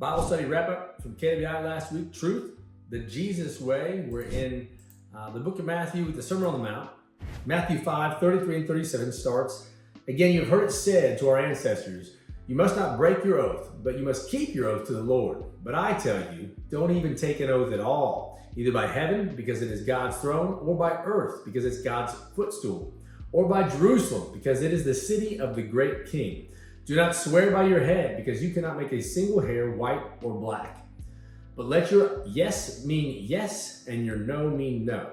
Bible study wrap up from KWI last week. Truth, the Jesus way. We're in the book of Matthew with the Sermon on the Mount. Matthew 5:33 and 37 starts, "Again, you've heard it said to our ancestors, you must not break your oath, but you must keep your oath to the Lord. But I tell you, don't even take an oath at all, either by heaven, because it is God's throne, or by earth, because it's God's footstool, or by Jerusalem, because it is the city of the great King. Do not swear by your head, because you cannot make a single hair white or black. But let your yes mean yes, and your no mean no.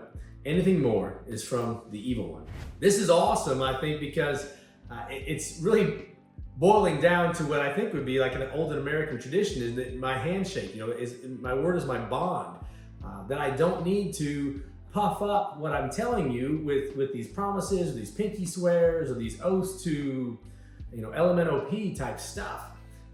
Anything more is from the evil one." This is awesome, I think, because it's really boiling down to what I think would be like an old American tradition, is that my handshake, is my word is my bond. That I don't need to puff up what I'm telling you with these promises, or these pinky swears, or these oaths to, LMNOP type stuff.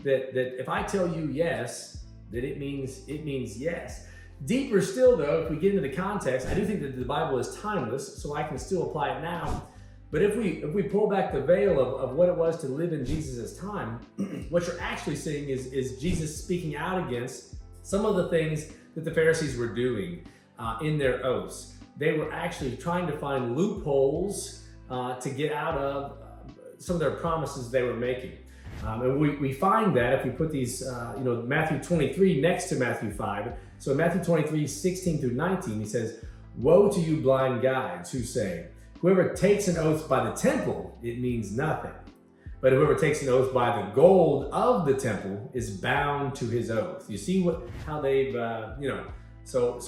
That if I tell you yes, that it means yes. Deeper still, though, if we get into the context, I do think that the Bible is timeless, so I can still apply it now. But if we pull back the veil of what it was to live in Jesus' time, what you're actually seeing is Jesus speaking out against some of the things that the Pharisees were doing in their oaths. They were actually trying to find loopholes to get out of some of their promises they were making. And we find that if we put these, Matthew 23 next to Matthew 5. So in Matthew 23, 16 through 19, he says, "Woe to you blind guides who say, whoever takes an oath by the temple, it means nothing. But whoever takes an oath by the gold of the temple is bound to his oath." You see how they've, So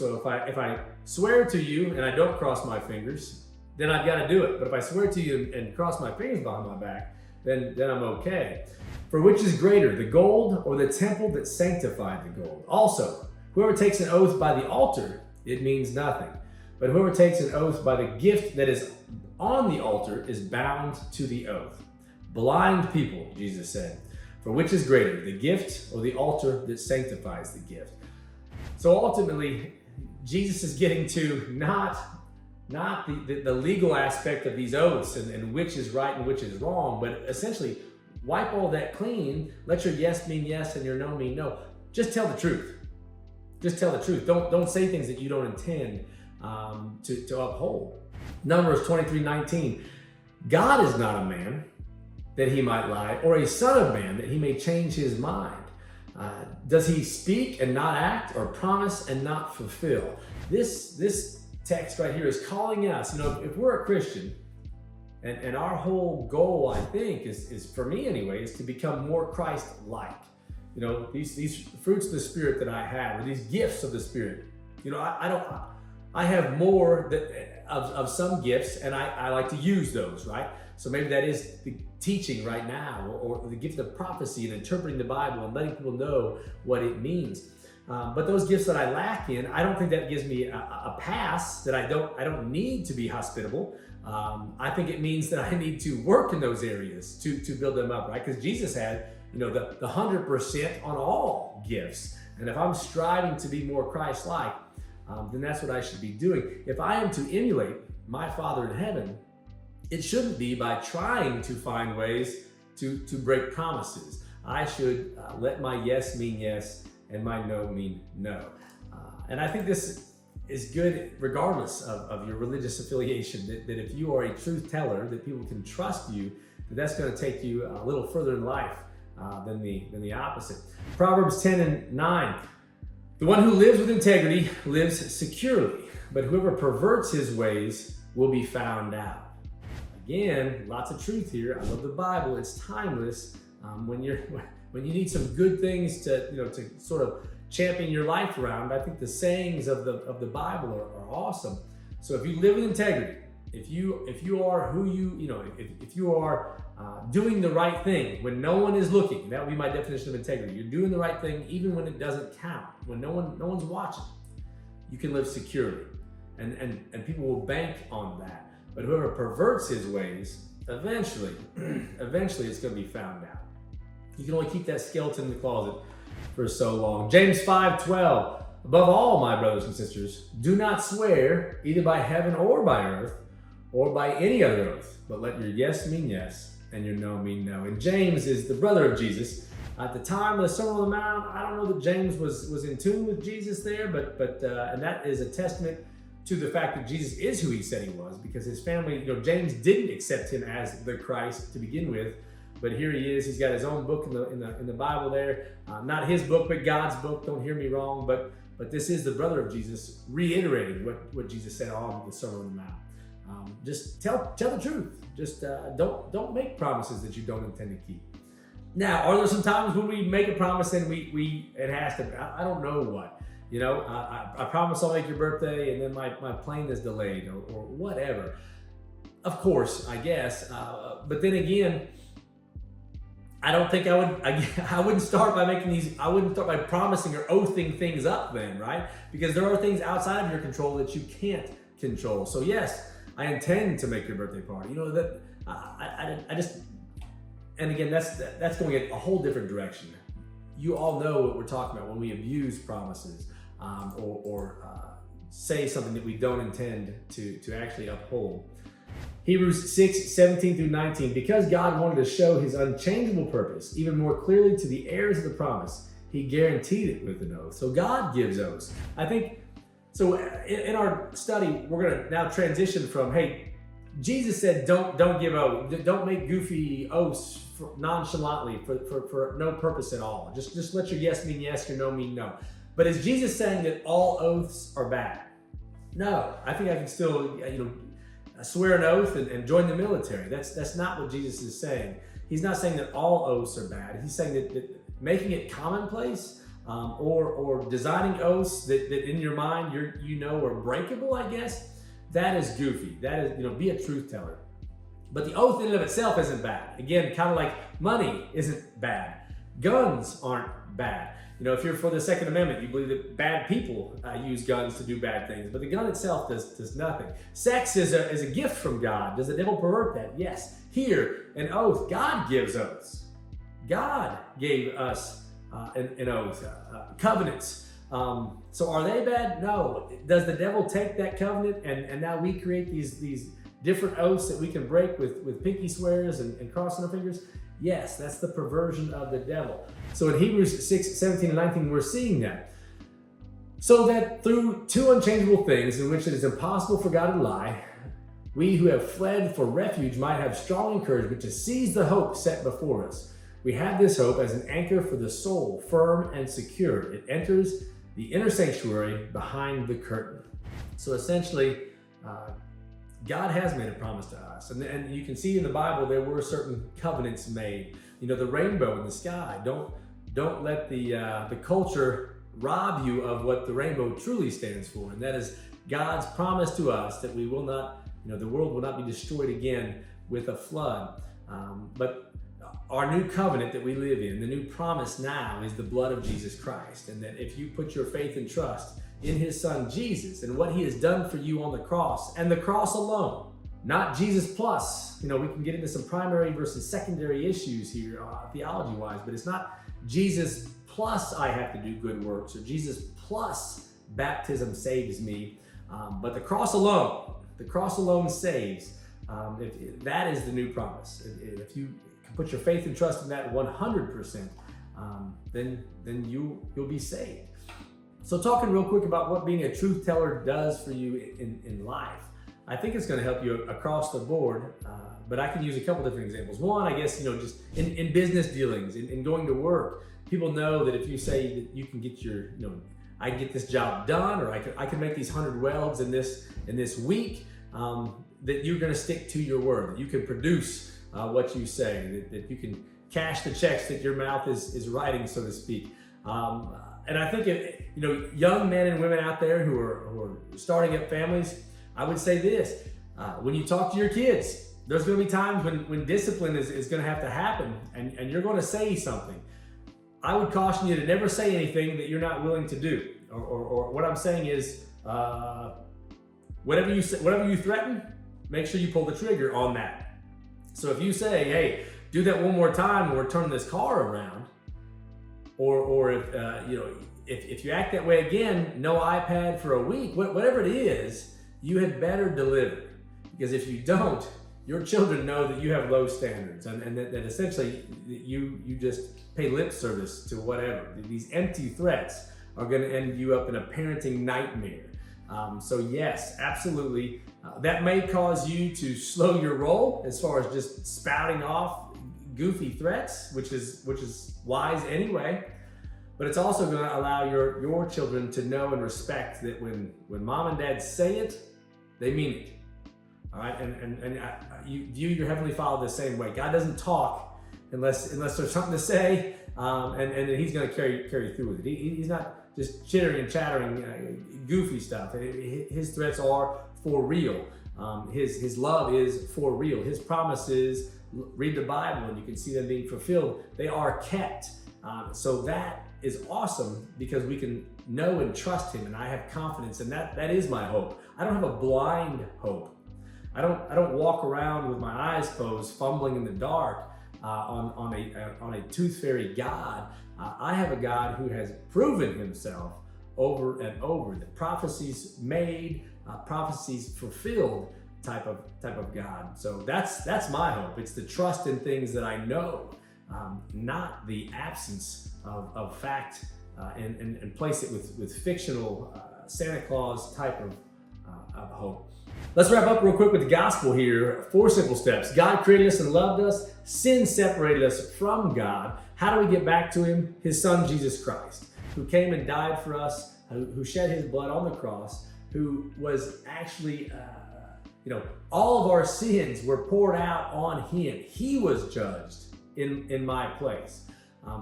if I swear to you and I don't cross my fingers, then I've got to do it. But if I swear to you and cross my fingers behind my back, then I'm okay. "For which is greater, the gold or the temple that sanctified the gold? Also, whoever takes an oath by the altar, it means nothing. But whoever takes an oath by the gift that is on the altar is bound to the oath. Blind people," Jesus said, "for which is greater, the gift or the altar that sanctifies the gift?" So ultimately, Jesus is getting to not the legal aspect of these oaths and which is right and which is wrong, but essentially wipe all that clean. Let your yes mean yes and your no mean no. Just tell the truth. Just tell the truth. Don't say things that you don't intend to uphold. Numbers 23:19. "God is not a man that he might lie, or a son of man that he may change his mind. Does he speak and not act, or promise and not fulfill?" This text right here is calling us, if we're a Christian, and our whole goal, I think, is for me anyway, is to become more Christ-like. These fruits of the Spirit that I have, or these gifts of the Spirit. I have more of some gifts, and I like to use those, right? So maybe that is the teaching right now, or the gift of prophecy and interpreting the Bible and letting people know what it means. But those gifts that I lack in, I don't think that gives me a pass that I don't need to be hospitable. I think it means that I need to work in those areas to build them up, right? Because Jesus had, the 100% on all gifts. And if I'm striving to be more Christ-like, then that's what I should be doing. If I am to emulate my Father in heaven, it shouldn't be by trying to find ways to break promises. I should let my yes mean yes and my no mean no. And I think this is good regardless of your religious affiliation, that if you are a truth teller, that people can trust you, that's going to take you a little further in life than the opposite. Proverbs 10:9. "The one who lives with integrity lives securely, but whoever perverts his ways will be found out." Again, lots of truth here. I love the Bible. It's timeless. When you need some good things to sort of champion your life around, I think the sayings of the Bible are awesome. So if you live with integrity, if you are who if you are doing the right thing when no one is looking, that would be my definition of integrity. You're doing the right thing even when it doesn't count, when no one's watching. You can live securely, and people will bank on that. But whoever perverts his ways, eventually it's going to be found out. You can only keep that skeleton in the closet for so long. James 5:12. "Above all, my brothers and sisters, do not swear either by heaven or by earth or by any other oath, but let your yes mean yes and your no mean no." And James is the brother of Jesus. At the time of the Sermon on the Mount, I don't know that James was in tune with Jesus there, but and that is a testament to the fact that Jesus is who he said he was, because his family, James didn't accept him as the Christ to begin with, but here he is. He's got his own book in the Bible there, not his book, but God's book. Don't hear me wrong, but this is the brother of Jesus reiterating what Jesus said on the Sermon on the Mount. Just tell the truth. Just don't make promises that you don't intend to keep. Now, are there some times when we make a promise and it has to? I don't know what. I promise I'll make your birthday, and then my plane is delayed, or whatever. Of course, I guess. But then again, I don't think I wouldn't start by making these. I wouldn't start by promising or oathing things up then, right? Because there are things outside of your control that you can't control. So yes, I intend to make your birthday party. That I just. And again, that's going in a whole different direction. You all know what we're talking about when we abuse promises or say something that we don't intend to actually uphold. Hebrews 6:17-19. Because God wanted to show his unchangeable purpose even more clearly to the heirs of the promise, he guaranteed it with an oath. So God gives oaths. I think, so in our study, we're going to now transition from, hey, Jesus said, don't give oath. Don't make goofy oaths nonchalantly for no purpose at all. Just let your yes mean yes, your no mean no. But is Jesus saying that all oaths are bad? No, I think I can still, swear an oath and join the military. That's not what Jesus is saying. He's not saying that all oaths are bad. He's saying that making it commonplace or designing oaths that in your mind are breakable, I guess, that is goofy. That is, be a truth teller. But the oath in and of itself isn't bad. Again, kind of like money isn't bad. Guns aren't bad. If you're for the Second Amendment, you believe that bad people use guns to do bad things, but the gun itself does nothing. Sex is a gift from God. Does the devil pervert that? Yes. Here, an oath. God gives oaths. God gave us an oath, covenants. So are they bad? No. Does the devil take that covenant and now we create these different oaths that we can break with pinky swears and crossing our fingers? Yes, that's the perversion of the devil. So in Hebrews 6:17-19, we're seeing that. So that through two unchangeable things in which it is impossible for God to lie, we who have fled for refuge might have strong encouragement to seize the hope set before us. We have this hope as an anchor for the soul, firm and secure. It enters the inner sanctuary behind the curtain. So essentially, God has made a promise to us. And you can see in the Bible, there were certain covenants made. The rainbow in the sky. Don't let the culture rob you of what the rainbow truly stands for. And that is God's promise to us that we will not, the world will not be destroyed again with a flood. But our new covenant that we live in, the new promise now, is the blood of Jesus Christ. And that if you put your faith and trust in his son Jesus and what he has done for you on the cross, and the cross alone, not Jesus plus. We can get into some primary versus secondary issues here theology-wise, but it's not Jesus plus I have to do good works, or Jesus plus baptism saves me, but the cross alone saves. That is the new promise. If you can put your faith and trust in that 100%, then you'll be saved. So talking real quick about what being a truth teller does for you in life, I think it's going to help you across the board, but I can use a couple different examples. One, I guess, just in business dealings, in going to work, people know that if you say that you can get I can get this job done, or I can make these 100 welds in this week, that you're going to stick to your word, that you can produce what you say, that you can cash the checks that your mouth is writing, so to speak. And I think young men and women out there who are starting up families, I would say this: when you talk to your kids, there's going to be times when discipline is going to have to happen, and you're going to say something. I would caution you to never say anything that you're not willing to do. Or what I'm saying is, whatever you threaten, make sure you pull the trigger on that. So if you say, "Hey, do that one more time, or turn this car around," or if you act that way again, no iPad for a week, whatever it is, you had better deliver. Because if you don't, your children know that you have low standards and that essentially you just pay lip service to whatever. These empty threats are going to end you up in a parenting nightmare. So yes, absolutely. That may cause you to slow your roll as far as just spouting off goofy threats, which is wise anyway. But it's also going to allow your children to know and respect that when mom and dad say it, they mean it. All right, and you view your Heavenly Father the same way. God doesn't talk unless there's something to say, and He's going to carry through with it. He's not just chittering and chattering, goofy stuff. His threats are for real. His love is for real. His promises, read the Bible and you can see them being fulfilled. They are kept. So that is awesome because we can know and trust Him, and I have confidence, and that is my hope. I don't have a blind hope. I don't walk around with my eyes closed, fumbling in the dark on a tooth fairy God. I have a God who has proven Himself over and over. The prophecies made, prophecies fulfilled type of God. So that's my hope. It's the trust in things that I know, not the absence of fact, and place it with fictional Santa Claus type of hope. Let's wrap up real quick with the gospel here. 4 simple steps. God created us and loved us. Sin separated us from God. How do we get back to Him? His Son, Jesus Christ, who came and died for us, who shed His blood on the cross, who was actually, all of our sins were poured out on Him. He was judged in my place.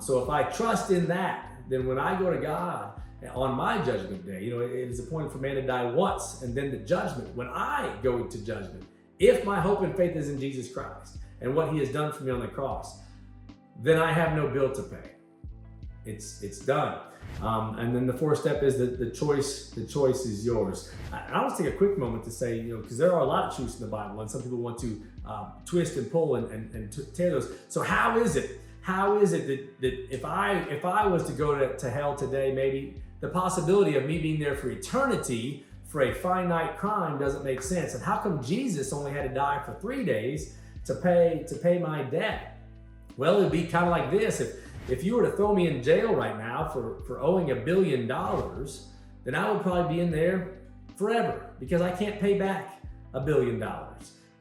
So if I trust in that, then when I go to God on my judgment day, it is appointed for man to die once and then the judgment. When I go into judgment, if my hope and faith is in Jesus Christ and what He has done for me on the cross, then I have no bill to pay. It's done. And then the 4th step is that the choice is yours. I want to take a quick moment to say, because there are a lot of truths in the Bible, and some people want to twist and pull and tear those. So how is it that if I was to go to hell today, maybe the possibility of me being there for eternity for a finite crime doesn't make sense? And how come Jesus only had to die for 3 days to pay my debt? Well, it'd be kind of like this. If you were to throw me in jail right now for owing $1 billion, then I would probably be in there forever because I can't pay back $1 billion.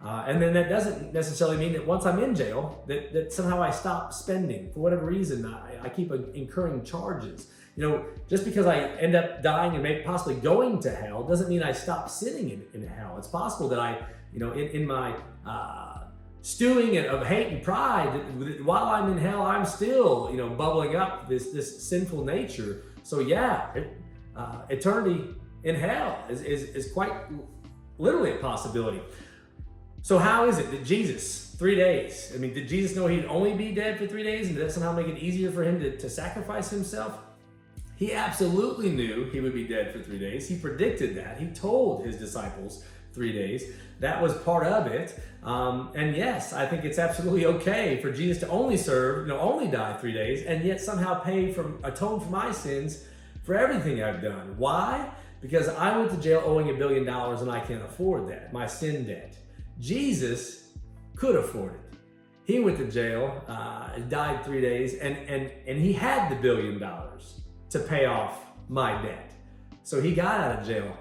And then that doesn't necessarily mean that once I'm in jail, that somehow I stop spending. For whatever reason, I keep incurring charges. Just because I end up dying and maybe possibly going to hell doesn't mean I stop sinning in hell. It's possible that I, in my stewing of hate and pride, while I'm in hell, I'm still, bubbling up this sinful nature. So yeah, eternity in hell is quite literally a possibility. So how is it that Jesus, 3 days, did Jesus know He'd only be dead for 3 days, and did that somehow make it easier for Him to sacrifice Himself? He absolutely knew He would be dead for 3 days. He predicted that. He told His disciples 3 days. That was part of it. And yes, I think it's absolutely okay for Jesus to only only die 3 days, and yet somehow atone for my sins for everything I've done. Why? Because I went to jail owing $1 billion and I can't afford that, my sin debt. Jesus could afford it. He went to jail, died 3 days, and He had the $1 billion to pay off my debt. So He got out of jail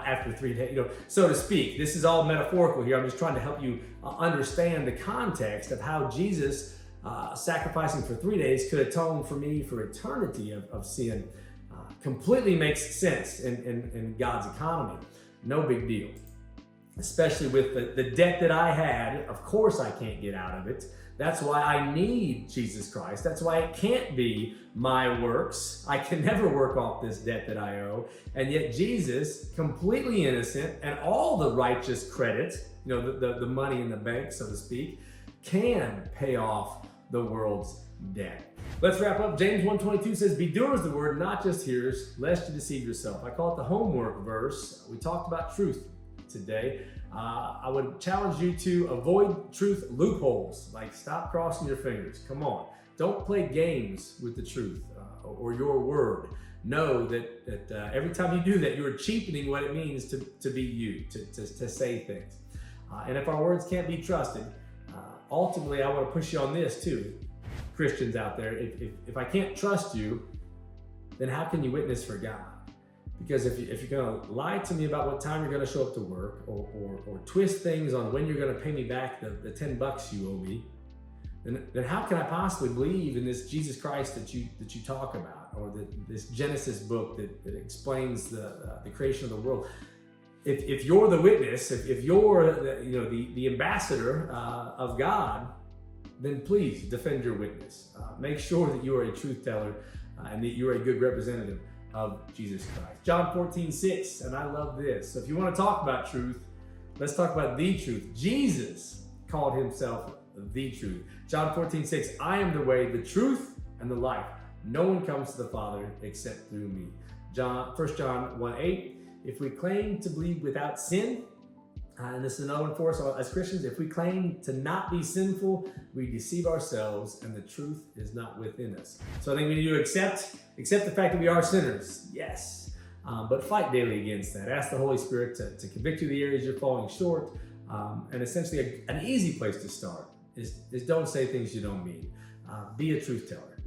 after 3 days, so to speak. This is all metaphorical here. I'm just trying to help you understand the context of how Jesus sacrificing for 3 days could atone for me for eternity of sin. Completely makes sense in God's economy. No big deal. Especially with the debt that I had. Of course I can't get out of it. That's why I need Jesus Christ. That's why it can't be my works. I can never work off this debt that I owe. And yet Jesus, completely innocent, and all the righteous credit, the money in the bank, so to speak, can pay off the world's debt. Let's wrap up. James 1:22 says, "Be doers of the word, not just hearers, lest you deceive yourself." I call it the homework verse. We talked about truth today. I would challenge you to avoid truth loopholes, like stop crossing your fingers. Come on. Don't play games with the truth or your word. Know that every time you do that, you are cheapening what it means to be you, to say things. And if our words can't be trusted, ultimately, I want to push you on this too, Christians out there. If I can't trust you, then how can you witness for God? Because if you're going to lie to me about what time you're going to show up to work, or twist things on when you're going to pay me back the $10 you owe me, then how can I possibly believe in this Jesus Christ that you talk about, or this Genesis book that explains the creation of the world? If you're the witness, if you're the ambassador of God, then please defend your witness. Make sure that you are a truth teller and that you're a good representative of Jesus Christ. John 14:6, and I love this. So if you want to talk about truth, let's talk about the truth. Jesus called himself the truth. John 14:6, I am the way, the truth, and the life. No one comes to the Father except through me. 1 John 1:8, if we claim to believe without sin, and this is another one for us as Christians, if we claim to not be sinful, we deceive ourselves and the truth is not within us. So I think we need to accept the fact that we are sinners, yes, but fight daily against that. Ask the Holy Spirit to convict you of the areas you're falling short, and essentially an easy place to start is don't say things you don't mean. Be a truth teller.